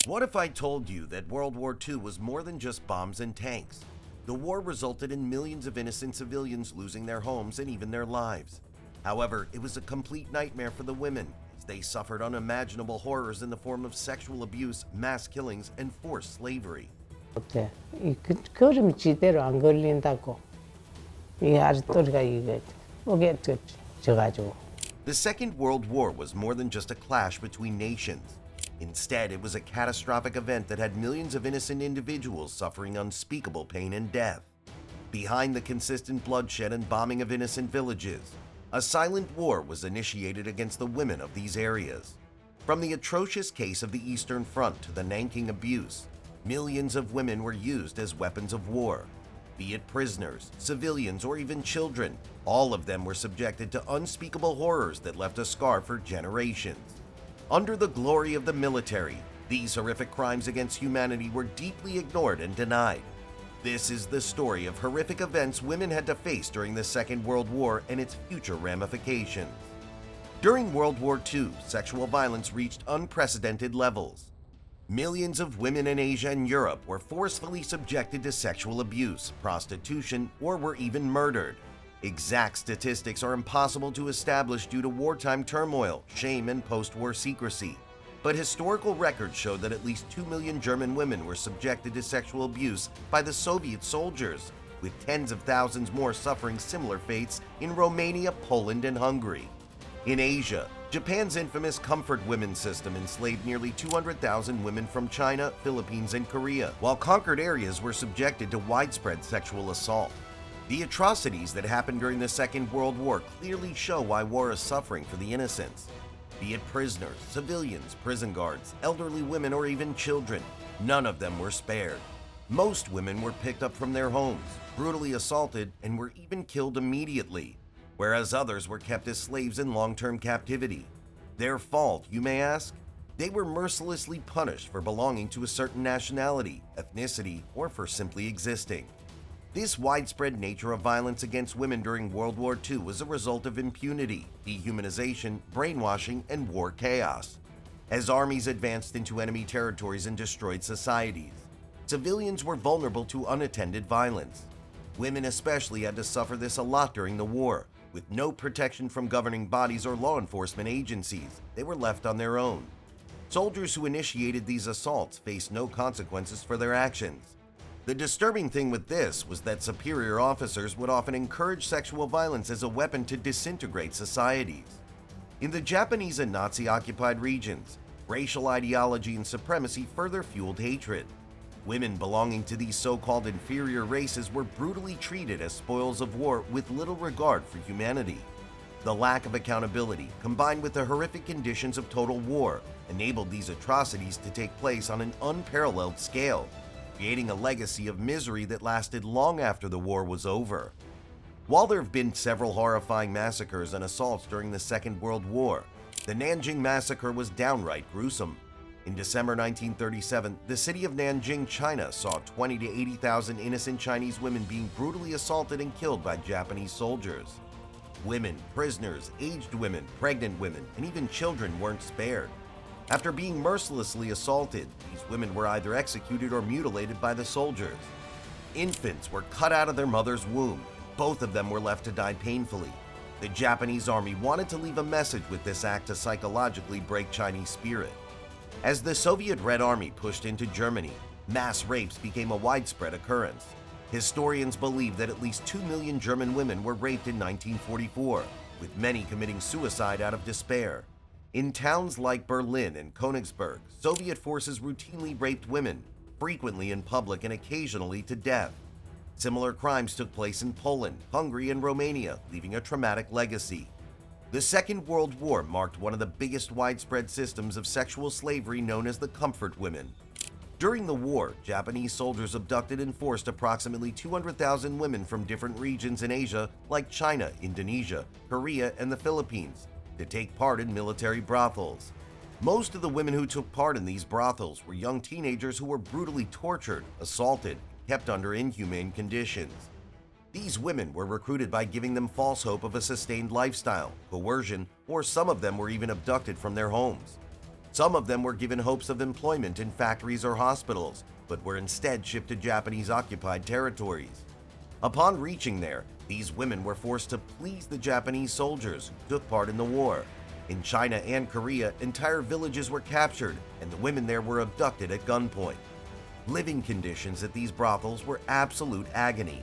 What if I told you that World War II was more than just bombs and tanks? The war resulted in millions of innocent civilians losing their homes and even their lives. However, it was a complete nightmare for the women, as they suffered unimaginable horrors in the form of sexual abuse, mass killings, and forced slavery. 어때? 걸음이 지대로 안 걸린다고. 이 아랫도리가 이게 목에 져가지고. The Second World War was more than just a clash between nations. Instead, it was a catastrophic event that had millions of innocent individuals suffering unspeakable pain and death. Behind the consistent bloodshed and bombing of innocent villages, a silent war was initiated against the women of these areas. From the atrocious case of the Eastern Front to the Nanking abuse, millions of women were used as weapons of war. Be it prisoners, civilians, or even children, all of them were subjected to unspeakable horrors that left a scar for generations. Under the glory of the military, these horrific crimes against humanity were deeply ignored and denied. This is the story of horrific events women had to face during the Second World War and its future ramifications. During World War II, sexual violence reached unprecedented levels. Millions of women in Asia and Europe were forcefully subjected to sexual abuse, prostitution, or were even murdered. Exact statistics are impossible to establish due to wartime turmoil, shame, and post-war secrecy. But historical records show that at least 2 million German women were subjected to sexual abuse by the Soviet soldiers, with tens of thousands more suffering similar fates in Romania, Poland, and Hungary. In Asia, Japan's infamous Comfort Women system enslaved nearly 200,000 women from China, Philippines, and Korea, while conquered areas were subjected to widespread sexual assault. The atrocities that happened during the Second World War clearly show why war is suffering for the innocents. Be it prisoners, civilians, prison guards, elderly women, or even children, none of them were spared. Most women were picked up from their homes, brutally assaulted, and were even killed immediately, whereas others were kept as slaves in long-term captivity. Their fault, you may ask? They were mercilessly punished for belonging to a certain nationality, ethnicity, or for simply existing. This widespread nature of violence against women during World War II was a result of impunity, dehumanization, brainwashing, and war chaos. As armies advanced into enemy territories and destroyed societies, civilians were vulnerable to unattended violence. Women especially had to suffer this a lot during the war. With no protection from governing bodies or law enforcement agencies, they were left on their own. Soldiers who initiated these assaults faced no consequences for their actions. The disturbing thing with this was that superior officers would often encourage sexual violence as a weapon to disintegrate societies. In the Japanese and Nazi-occupied regions, racial ideology and supremacy further fueled hatred. Women belonging to these so-called inferior races were brutally treated as spoils of war with little regard for humanity. The lack of accountability, combined with the horrific conditions of total war, enabled these atrocities to take place on an unparalleled scale, creating a legacy of misery that lasted long after the war was over. While there have been several horrifying massacres and assaults during the Second World War, the Nanjing Massacre was downright gruesome. In December 1937, the city of Nanjing, China saw 20,000 to 80,000 innocent Chinese women being brutally assaulted and killed by Japanese soldiers. Women, prisoners, aged women, pregnant women, and even children weren't spared. After being mercilessly assaulted, these women were either executed or mutilated by the soldiers. Infants were cut out of their mother's womb. Both of them were left to die painfully. The Japanese army wanted to leave a message with this act to psychologically break Chinese spirit. As the Soviet Red Army pushed into Germany, mass rapes became a widespread occurrence. Historians believe that at least 2 million German women were raped in 1944, with many committing suicide out of despair. In towns like Berlin and Königsberg, Soviet forces routinely raped women, frequently in public and occasionally to death. Similar crimes took place in Poland, Hungary, and Romania, leaving a traumatic legacy. The Second World War marked one of the biggest widespread systems of sexual slavery known as the Comfort Women. During the war, Japanese soldiers abducted and forced approximately 200,000 women from different regions in Asia like China, Indonesia, Korea, and the Philippines, to take part in military brothels. Most of the women who took part in these brothels were young teenagers who were brutally tortured, assaulted, kept under inhumane conditions. These women were recruited by giving them false hope of a sustained lifestyle, coercion, or some of them were even abducted from their homes. Some of them were given hopes of employment in factories or hospitals, but were instead shipped to Japanese-occupied territories. Upon reaching there, these women were forced to please the Japanese soldiers who took part in the war. In China and Korea, entire villages were captured, and the women there were abducted at gunpoint. Living conditions at these brothels were absolute agony.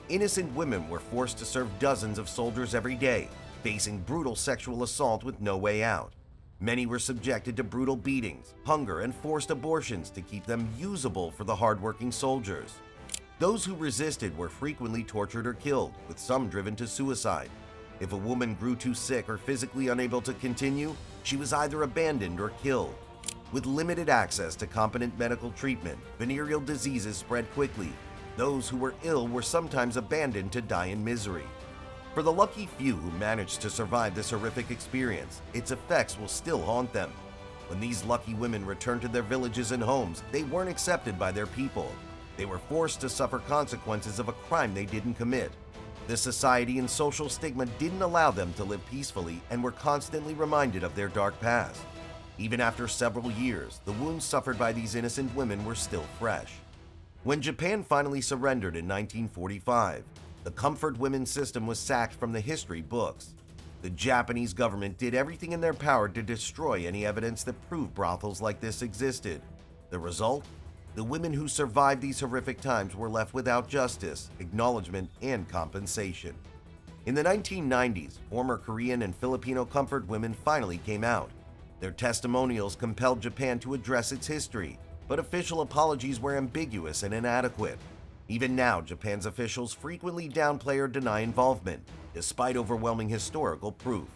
Innocent women were forced to serve dozens of soldiers every day, facing brutal sexual assault with no way out. Many were subjected to brutal beatings, hunger, and forced abortions to keep them usable for the hardworking soldiers. Those who resisted were frequently tortured or killed, with some driven to suicide. If a woman grew too sick or physically unable to continue, she was either abandoned or killed. With limited access to competent medical treatment, venereal diseases spread quickly. Those who were ill were sometimes abandoned to die in misery. For the lucky few who managed to survive this horrific experience, its effects will still haunt them. When these lucky women returned to their villages and homes, they weren't accepted by their people. They were forced to suffer consequences of a crime they didn't commit. The society and social stigma didn't allow them to live peacefully and were constantly reminded of their dark past. Even after several years, the wounds suffered by these innocent women were still fresh. When Japan finally surrendered in 1945, the comfort women system was sacked from the history books. The Japanese government did everything in their power to destroy any evidence that proved brothels like this existed. The result? The women who survived these horrific times were left without justice, acknowledgement, and compensation. In the 1990s, former Korean and Filipino comfort women finally came out. Their testimonials compelled Japan to address its history, but official apologies were ambiguous and inadequate. Even now, Japan's officials frequently downplay or deny involvement, despite overwhelming historical proof.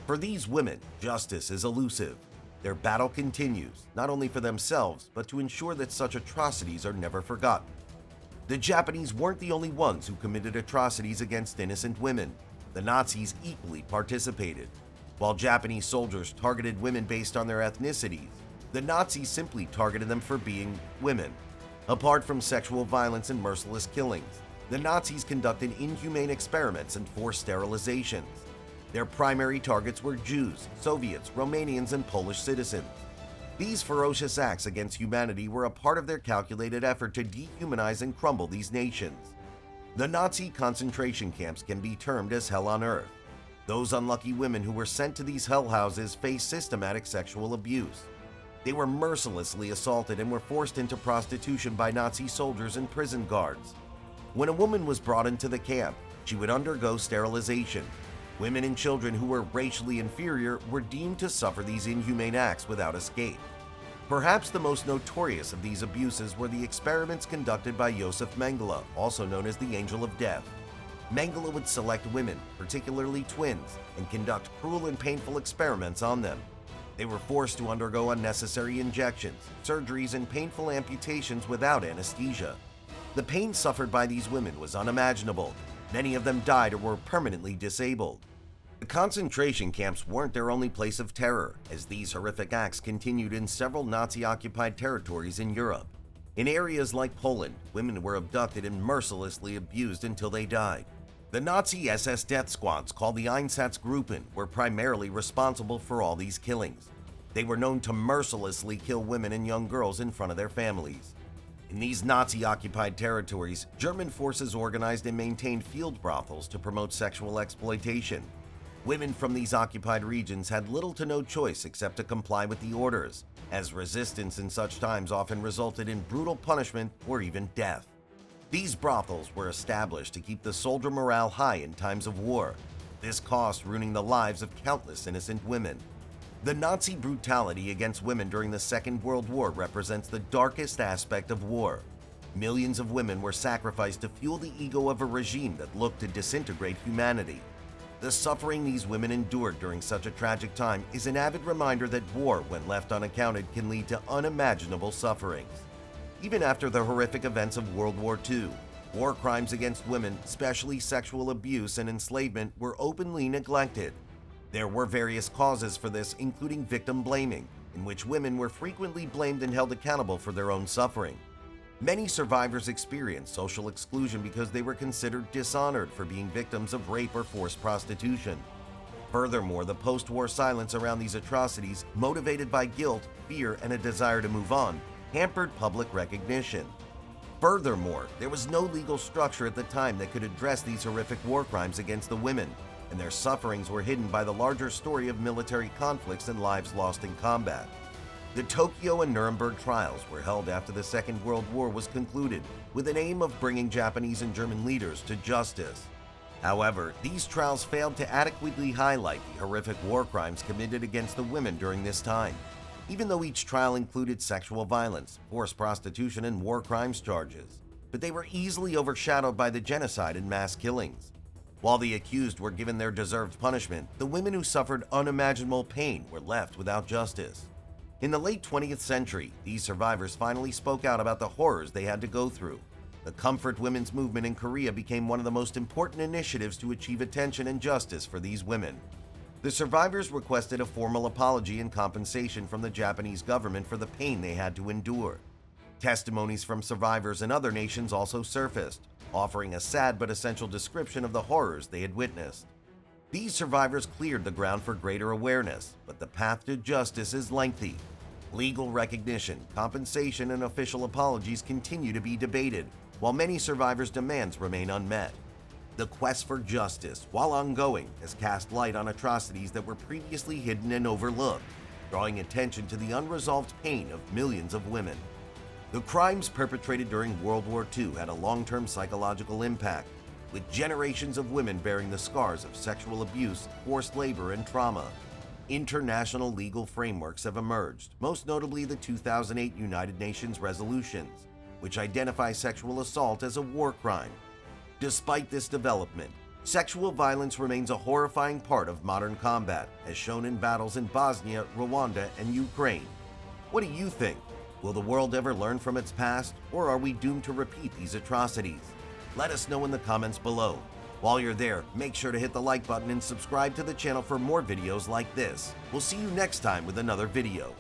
For these women, justice is elusive. Their battle continues, not only for themselves, but to ensure that such atrocities are never forgotten. The Japanese weren't the only ones who committed atrocities against innocent women. The Nazis equally participated. While Japanese soldiers targeted women based on their ethnicities, the Nazis simply targeted them for being women. Apart from sexual violence and merciless killings, the Nazis conducted inhumane experiments and forced sterilizations. Their primary targets were Jews, Soviets, Romanians, and Polish citizens. These ferocious acts against humanity were a part of their calculated effort to dehumanize and crumble these nations. The Nazi concentration camps can be termed as hell on earth. Those unlucky women who were sent to these hell houses faced systematic sexual abuse. They were mercilessly assaulted and were forced into prostitution by Nazi soldiers and prison guards. When a woman was brought into the camp, she would undergo sterilization. Women and children who were racially inferior were deemed to suffer these inhumane acts without escape. Perhaps the most notorious of these abuses were the experiments conducted by Josef Mengele, also known as the Angel of Death. Mengele would select women, particularly twins, and conduct cruel and painful experiments on them. They were forced to undergo unnecessary injections, surgeries, and painful amputations without anesthesia. The pain suffered by these women was unimaginable. Many of them died or were permanently disabled. The concentration camps weren't their only place of terror, as these horrific acts continued in several Nazi-occupied territories in Europe. In areas like Poland, women were abducted and mercilessly abused until they died. The Nazi SS death squads, called the Einsatzgruppen, were primarily responsible for all these killings. They were known to mercilessly kill women and young girls in front of their families. In these Nazi-occupied territories, German forces organized and maintained field brothels to promote sexual exploitation. Women from these occupied regions had little to no choice except to comply with the orders, as resistance in such times often resulted in brutal punishment or even death. These brothels were established to keep the soldier morale high in times of war. This cost ruining the lives of countless innocent women. The Nazi brutality against women during the Second World War represents the darkest aspect of war. Millions of women were sacrificed to fuel the ego of a regime that looked to disintegrate humanity. The suffering these women endured during such a tragic time is an avid reminder that war, when left unaccounted, can lead to unimaginable sufferings. Even after the horrific events of World War II, war crimes against women, especially sexual abuse and enslavement, were openly neglected. There were various causes for this, including victim blaming, in which women were frequently blamed and held accountable for their own suffering. Many survivors experienced social exclusion because they were considered dishonored for being victims of rape or forced prostitution. Furthermore, the post-war silence around these atrocities, motivated by guilt, fear, and a desire to move on, hampered public recognition. Furthermore, there was no legal structure at the time that could address these horrific war crimes against the women, and their sufferings were hidden by the larger story of military conflicts and lives lost in combat. The Tokyo and Nuremberg trials were held after the Second World War was concluded, with an aim of bringing Japanese and German leaders to justice. However, these trials failed to adequately highlight the horrific war crimes committed against the women during this time, even though each trial included sexual violence, forced prostitution, and war crimes charges. But they were easily overshadowed by the genocide and mass killings. While the accused were given their deserved punishment, the women who suffered unimaginable pain were left without justice. In the late 20th century, these survivors finally spoke out about the horrors they had to go through. The Comfort Women's movement in Korea became one of the most important initiatives to achieve attention and justice for these women. The survivors requested a formal apology and compensation from the Japanese government for the pain they had to endure. Testimonies from survivors in other nations also surfaced, offering a sad but essential description of the horrors they had witnessed. These survivors cleared the ground for greater awareness, but the path to justice is lengthy. Legal recognition, compensation, and official apologies continue to be debated, while many survivors' demands remain unmet. The quest for justice, while ongoing, has cast light on atrocities that were previously hidden and overlooked, drawing attention to the unresolved pain of millions of women. The crimes perpetrated during World War II had a long-term psychological impact, with generations of women bearing the scars of sexual abuse, forced labor, and trauma. International legal frameworks have emerged, most notably the 2008 United Nations resolutions, which identify sexual assault as a war crime. Despite this development, sexual violence remains a horrifying part of modern combat, as shown in battles in Bosnia, Rwanda, and Ukraine. What do you think? Will the world ever learn from its past, or are we doomed to repeat these atrocities? Let us know in the comments below. While you're there, make sure to hit the like button and subscribe to the channel for more videos like this. We'll see you next time with another video.